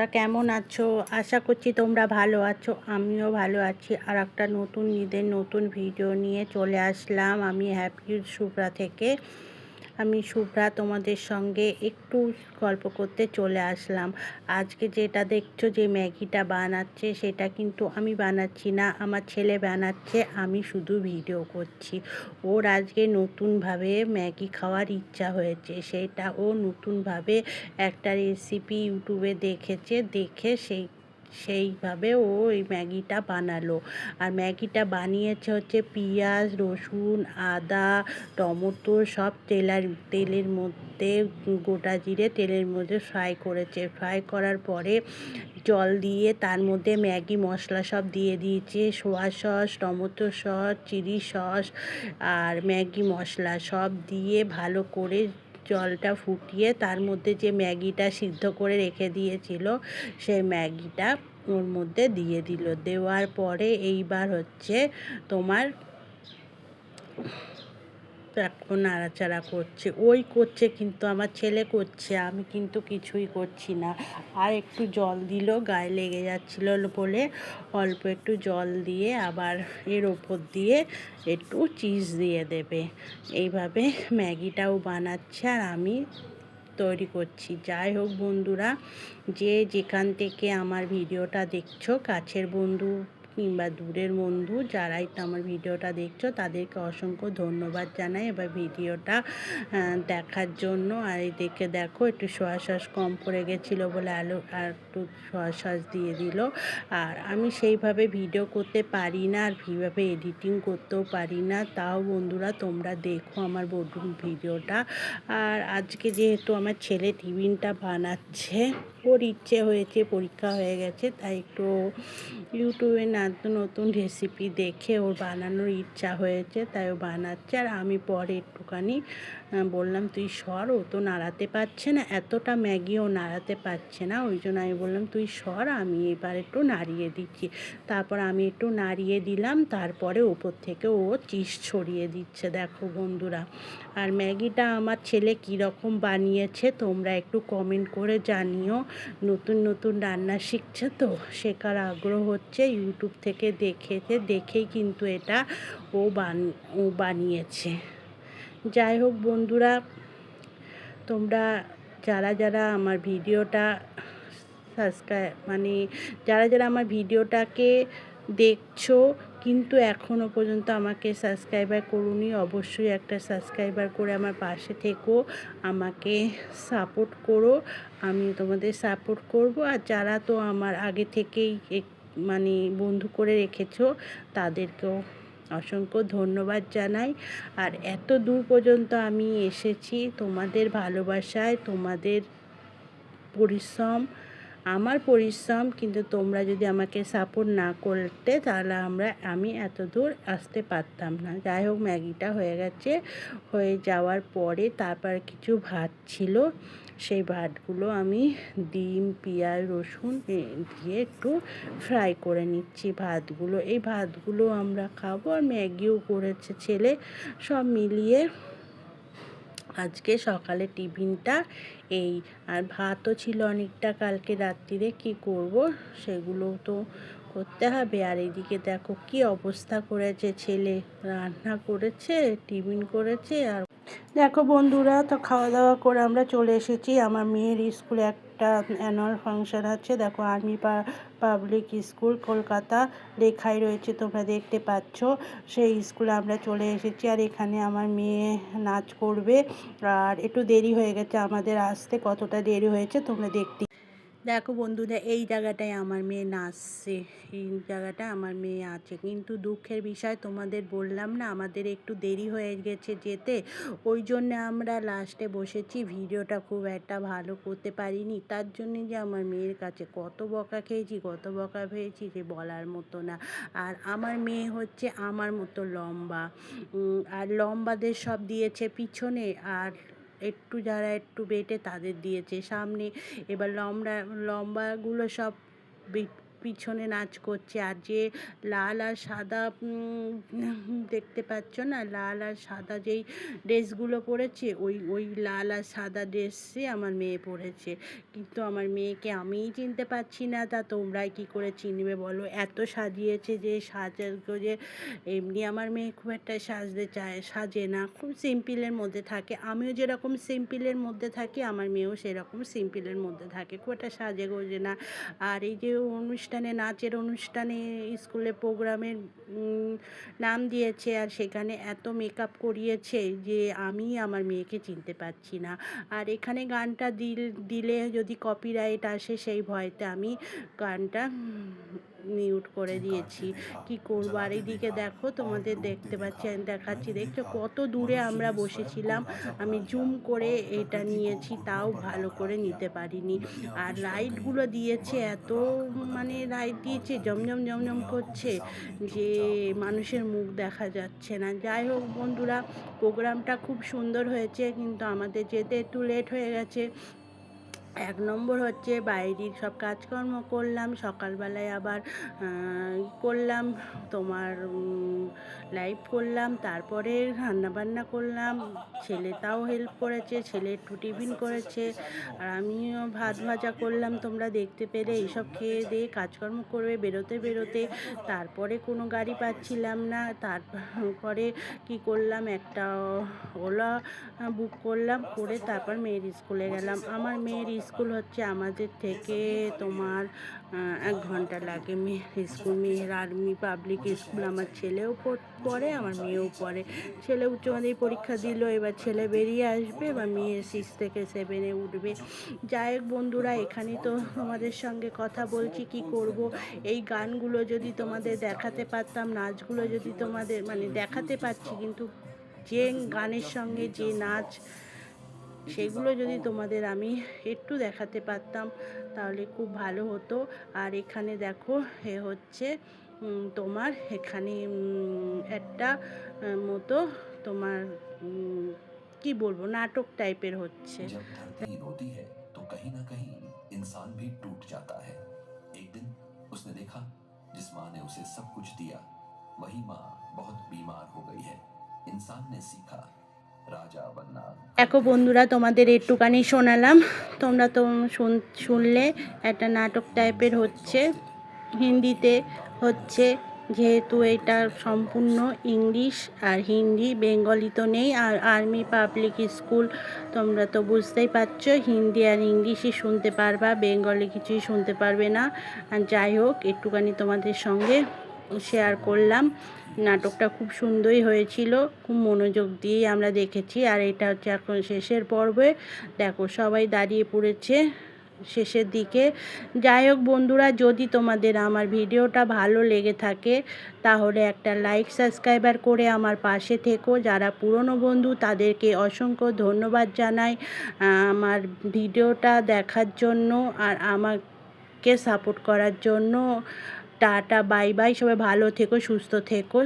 তোমরা কেমন আছো? আশা করছি তোমরা ভালো আছো। আমিও ভালো আছি। আর একটা নতুন ঈদের নতুন ভিডিও নিয়ে চলে আসলাম আমি হ্যাপি শুভ্রা থেকে। আমি শুভ্রা তোমাদের সঙ্গে একটু গল্প করতে চলে আসলাম। আজকে যেটা দেখছো যে ম্যাগিটা বানাচ্ছে, সেটা কিন্তু আমি বানাচ্ছি না, আমার ছেলে বানাচ্ছে, আমি শুধু ভিডিও করছি। ওর আজকে নতুনভাবে ম্যাগি খাওয়ার ইচ্ছা হয়েছে, সেটা ও নতুনভাবে একটা রেসিপি ইউটিউবে দেখেছে, দেখে সেইভাবে ও এই ম্যাগিটা বানালো। আর ম্যাগিটা বানিয়েছে হচ্ছে পেঁয়াজ, রসুন, আদা, টমেটো সব তেলের মধ্যে, গোটা জিরে তেলের মধ্যে ফ্রাই করেছে। ফ্রাই করার পরে জল দিয়ে তার মধ্যে ম্যাগি মশলা সব দিয়ে দিয়েছে, soya sauce, tomato sauce, chilli sauce আর ম্যাগি মশলা সব দিয়ে ভালো করে জলটা ফুটিয়ে তার মধ্যে যে ম্যাগিটা সিদ্ধ করে রেখে দিয়েছিল সেই ম্যাগিটা ওর মধ্যে দিয়ে দিল। দেওয়ার পরে এইবার হচ্ছে তোমার এখন নাড়াচাড়া করছে, ওই করছে কিন্তু আমার ছেলে করছে, আমি কিন্তু কিছুই করছি না। আর একটু জল দিল, গায়ে লেগে যাচ্ছিল বলে অল্প একটু জল দিয়ে আবার এর ওপর দিয়ে একটু চিজ দিয়ে দেবে। এইভাবে ম্যাগিটাও বানাচ্ছে আর আমি তৈরি করছি। যাই হোক বন্ধুরা, যে যেখান থেকে আমার ভিডিওটা দেখছো, কাছের বন্ধু কিংবা দূরের বন্ধু যারাই তো আমার ভিডিওটা দেখছো, তাদেরকে অসংখ্য ধন্যবাদ জানাই এবার ভিডিওটা দেখার জন্য। আর এই দেখো একটু সোয়া সস কম পড়ে গেছিলো বলে আলু আর একটু সোয়া সস দিয়ে দিল। আর আমি সেইভাবে ভিডিও করতে পারি না, আর সেইভাবে এডিটিং করতেও পারি না। তাও বন্ধুরা তোমরা দেখো আমার ভিডিওটা। আর আজকে যেহেতু আমার ছেলে টিফিনটা বানাচ্ছে, ওর ইচ্ছে হয়েছে, পরীক্ষা হয়ে গেছে, তাই একটু ইউটিউবে নতুন নতুন রেসিপি দেখে ওর বানানোর ইচ্ছা হয়েছে, তাই ও বানাচ্ছে। আর আমি পরে একটুখানি বললাম তুই সর, ও তো নাড়াতে পারছে না, এতটা ম্যাগিও নাড়াতে পারছে না, ওই জন্য আমি বললাম তুই সর, আমি এবার একটু নাড়িয়ে দিচ্ছি। তারপর আমি একটু নাড়িয়ে দিলাম, তারপরে ওপর থেকে ও চিজ ছড়িয়ে দিচ্ছে, দেখো বন্ধুরা। আর ম্যাগিটা আমার ছেলে কীরকম বানিয়েছে তোমরা একটু কমেন্ট করে জানিও। নতুন নতুন রান্না শিখছে তো, শেখার আগ্রহ হচ্ছে, ইউটিউব থেকে দেখেই কিন্তু এটা ও বানিয়েছে। যাই হোক বন্ধুরা, তোমরা যারা যারা আমার ভিডিওটা যারা আমার ভিডিওটাকে দেখছো কিন্তু এখনও পর্যন্ত আমাকে সাবস্ক্রাইবার করুনি, অবশ্যই একটা সাবস্ক্রাইবার করে আমার পাশে থেকো, আমাকে সাপোর্ট করো, আমি তোমাদের সাপোর্ট করব। আর যারা তো আমার আগে থেকেই বন্ধু করে রেখেছো, তাদেরকেও অসংখ্য ধন্যবাদ জানাই। আর এত দূর পর্যন্ত আমি এসেছি তোমাদের ভালোবাসায়, তোমাদের পরিশ্রম, আমার পরিশ্রম, কিন্তু তোমরা যদি আমাকে সাপোর্ট না করতে তাহলে আমি এত দূর আসতে পারতাম না। যাই হোক, ম্যাগিটা হয়ে গেছে, হয়ে যাওয়ার পরে তারপর কিছু ভাত ছিল, সেই ভাতগুলো আমি ডিম, পেঁয়াজ, রসুন দিয়ে একটু ফ্রাই করে নিচ্ছি ভাতগুলো। এই ভাতগুলো আমরা খাবো, আর ম্যাগিও করেছে ছেলে, সব মিলিয়ে আজকে সকালে টিফিনটা এই। আর ভাতও ছিল অনেকটা কালকে রাত্রিরে, কি করব, সেগুলো তো করতে হবে। আর এদিকে দেখো কি অবস্থা করেছে ছেলে, রান্না করেছে, টিফিন করেছে। আর দেখো বন্ধুরা, তো খাওয়া দাওয়া করে আমরা চলে এসেছি। আমার মেয়ের স্কুলে একটা অ্যানুয়াল ফাংশন আছে, দেখো আর্মি পাবলিক স্কুল কলকাতা লেখাই রয়েছে, তোমরা দেখতে পাচ্ছ। সেই স্কুলে আমরা চলে এসেছি, আর এখানে আমার মেয়ে নাচ করবে। আর একটু দেরি হয়ে গেছে আমাদের আসতে, কতটা দেরি হয়েছে তোমরা দেখতে। দেখো বন্ধুরা, এই জায়গাটায় আমার মেয়ে নাচছে, এই জায়গাটায় আমার মেয়ে আছে। কিন্তু দুঃখের বিষয়, তোমাদের বললাম না আমাদের একটু দেরি হয়ে গেছে যেতে, ওই জন্য আমরা লাস্টে বসেছি, ভিডিওটা খুব একটা ভালো করতে পারিনি। তার জন্যে যে আমার মেয়ের কাছে কত বকা খেয়েছি যে বলার মতো না। আর আমার মেয়ে হচ্ছে আমার মতো লম্বা, আর লম্বাদের সব দিয়েছে পিছনে, আর যারা একটু বেটে তাদের দিয়েছে সামনে। এবার লম্বাগুলো সব পিছনে নাচ করছে। আর যে লাল আর সাদা দেখতে পাচ্ছ না, লাল আর সাদা যেই ড্রেসগুলো পরেছে, ওই লাল আর সাদা ড্রেসে আমার মেয়ে পরেছে। কিন্তু আমার মেয়েকে আমিই চিনতে পারছি না, তা তোমরাই কী করে চিনবে বলো? এত সাজিয়েছে যে যে এমনি আমার মেয়ে খুব একটা সাজে না, খুব সিম্পলের মধ্যে থাকে। আমিও যেরকম সিম্পলের মধ্যে থাকি, আমার মেয়েও সেরকম সিম্পলের মধ্যে থাকে, খুব একটা সাজে গোজে না। আর এই যে অনুষ্ঠানে, নাচের অনুষ্ঠানে, স্কুলে প্রোগ্রামের নাম দিয়েছে, আর সেখানে এত মেকআপ করিয়েছে যে আমি আমার মেয়েকে চিনতে পারছি না। আর এখানে গানটা দিলে যদি কপিরাইট আসে, সেই ভয়তে আমি গানটা মিউট করে দিয়েছি। কি করব? আর এইদিকে দেখো, তোমাদের দেখাচ্ছি, দেখছো কত দূরে আমরা বসেছিলাম। আমি জুম করে এটা নিয়েছি, তাও ভালো করে নিতে পারিনি। আর লাইটগুলো দিয়েছে, এত মানে লাইট দিয়েছে, জমজম করছে যে মানুষের মুখ দেখা যাচ্ছে না। যাই হোক বন্ধুরা, প্রোগ্রামটা খুব সুন্দর হয়েছে, কিন্তু আমাদের যেতে একটু লেট হয়ে গেছে। এক নম্বর হচ্ছে বাইরের সব কাজকর্ম করলাম, সকালবেলায় আবার করলাম তোমার লাইভ করলাম, তারপরে রান্নাবান্না করলাম, ছেলে তাও হেল্প করেছে, ছেলে একটু টিফিন করেছে, আর আমিও ভাত ভাজা করলাম, তোমরা দেখতে পেলে। এইসব খেয়ে দিয়ে কাজকর্ম করবে বেরোতে তারপরে কোনো গাড়ি পাচ্ছিলাম না। তারপরে কি করলাম, একটা ওলা বুক করলাম, করে তারপর মেয়ের স্কুলে গেলাম। আমার মেয়ের স্কুল হচ্ছে আমাদের থেকে তোমার 1 ঘন্টা লাগে মেয়ের স্কুল। মেয়ের আর্মি পাবলিক স্কুল। আমার ছেলেও পড়ে, আমার মেয়েও পড়ে। ছেলে উচ্চ মাধ্যমিক পরীক্ষা দিল, এবার ছেলে বেরিয়ে আসবে, এবার মেয়ে 6 থেকে 7-এ উঠবে। যাই হোক বন্ধুরা, এখানেই তো তোমাদের সঙ্গে কথা বলছি। কি করব, এই গানগুলো যদি তোমাদের দেখাতে পারতাম, নাচগুলো যদি তোমাদের দেখাতে পারছি, কিন্তু যে গানের সঙ্গে যে নাচ, সেগুলো যদি তোমাদের আমি একটু দেখাতে পারতাম তাহলে খুব ভালো হতো। আর এখানে দেখো, হচ্ছে তোমার এখানে একটা মতো তোমার কি বলবো, নাটক টাইপের হচ্ছে। जब धरती रोती है तो कहीं ना कहीं इंसान भी टूट जाता है। एक दिन उसने देखा, जिस माँ ने उसे सब कुछ दिया, वही माँ बहुत बीमार हो गई है। इंसान ने सीखा राजा बनना। দেখো বন্ধুরা, তোমাদের একটুখানি শোনালাম, তোমরা তো শুনলে। একটা নাটক টাইপের হচ্ছে, হিন্দিতে হচ্ছে, যেহেতু এটা সম্পূর্ণ ইংলিশ আর হিন্দি, বেঙ্গলি তো নেই। আর আর্মি পাবলিক স্কুল, তোমরা তো বুঝতেই পারছো, হিন্দি আর ইংলিশই শুনতে পারবা, বেঙ্গলি কিছুই শুনতে পারবে না। আর যাই হোক, একটুখানি তোমাদের সঙ্গে শেয়ার করলাম। নাটকটা খুব সুন্দরই হয়েছিল, খুব মনোযোগ দিয়েই আমরা দেখেছি। আর এটা হচ্ছে এখন শেষের পর্বে, দেখো সবাই দাঁড়িয়ে পড়েছে শেষের দিকে। যাই হোক বন্ধুরা, যদি তোমাদের আমার ভিডিওটা ভালো লেগে থাকে তাহলে একটা লাইক সাবস্ক্রাইবার করে আমার পাশে থেকো। যারা পুরনো বন্ধু তাদেরকে অসংখ্য ধন্যবাদ জানাই আমার ভিডিওটা দেখার জন্য আর আমাকে সাপোর্ট করার জন্য। টাটা, বাই বাই, সবাই ভালো থেকো, সুস্থ থেকো।